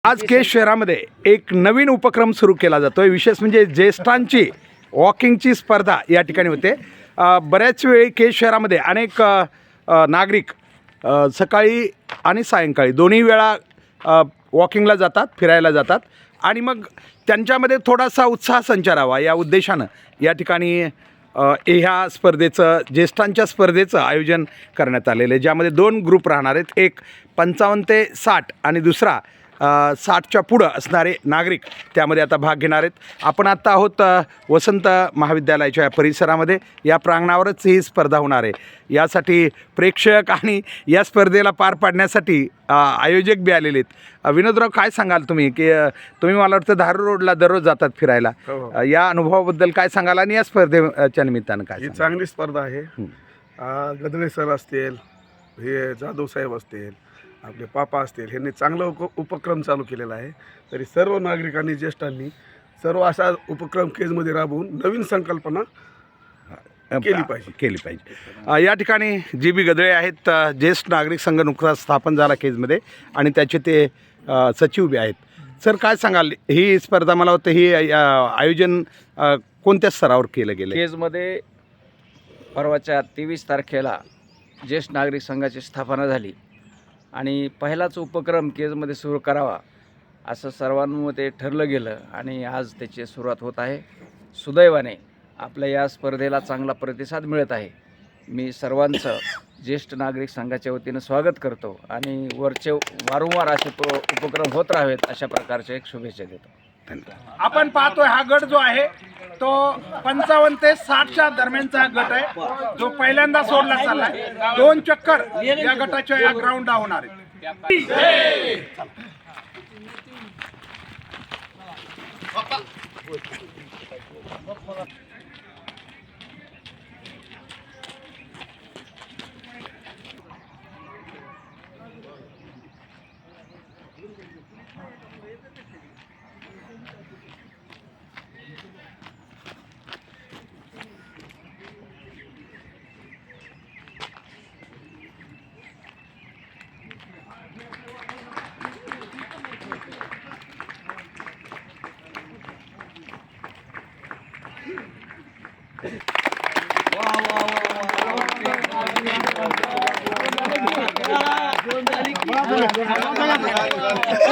आज केज शहरामध्ये एक नवीन उपक्रम सुरू केला जातो आहे. विशेष म्हणजे ज्येष्ठांची वॉकिंगची स्पर्धा या ठिकाणी होते. बऱ्याच वेळी केज शहरामध्ये अनेक नागरिक सकाळी आणि सायंकाळी दोन्ही वेळा वॉकिंगला जातात, फिरायला जातात आणि मग त्यांच्यामध्ये थोडासा उत्साह संचारावा या उद्देशानं या ठिकाणी ह्या स्पर्धेचं ज्येष्ठांच्या स्पर्धेचं आयोजन करण्यात आलेलं आहे, ज्यामध्ये 2 ग्रुप राहणार आहेत. एक 55 ते 60 आणि दुसरा 60च्या पुढं असणारे नागरिक त्यामध्ये आता भाग घेणार आहेत. आपण आत्ता आहोत वसंत महाविद्यालयाच्या परिसरामध्ये. या प्रांगणावरच ही स्पर्धा होणार आहे. यासाठी प्रेक्षक आणि या स्पर्धेला पार पाडण्यासाठी आयोजक बी आलेले आहेत. विनोदराव, काय सांगाल तुम्ही की तुम्ही मला वाटतं धारूर रोडला दररोज जातात फिरायला, या अनुभवाबद्दल काय सांगाल आणि या स्पर्धेच्या निमित्तानं काय? ही चांगली स्पर्धा आहे. गदळे सर असतील, हे जाधव साहेब असतील, आपले पापा असतील, ह्यांनी चांगला उपक्रम चालू केलेला आहे. तरी सर्व नागरिकांनी ज्येष्ठांनी सर्व असा उपक्रम केजमध्ये राबवून नवीन संकल्पना केली पाहिजे. या ठिकाणी जी बी गदळे आहेत, ज्येष्ठ नागरिक संघ नुकताच स्थापन झाला केजमध्ये आणि त्याचे ते सचिव बी आहेत. सर, काय सांगाल, ही स्पर्धा मला वाटतं ही आयोजन कोणत्या स्तरावर केलं गेलं? केजमध्ये परवाच्या 23 तारखेला ज्येष्ठ नागरिक संघाची स्थापना झाली आणि पहिलाच उपक्रम केजमध्ये सुरू करावा असं सर्वांमध्ये ठरलं गेलं आणि आज त्याची सुरुवात होत आहे. सुदैवाने आपल्या या स्पर्धेला चांगला प्रतिसाद मिळत आहे. मी सर्वांचं ज्येष्ठ नागरिक संघाच्या वतीनं स्वागत करतो आणि वारंवार असे उपक्रम होत राहावेत अशा प्रकारच्या एक शुभेच्छा देतो. आपण पाहतोय हा गट जो आहे तो 55 ते 60च्या दरम्यानचा गट आहे, जो पहिल्यांदा सोडला चाललाय. 2 चक्कर या गटाच्या या ग्राउंडला होणार आहे.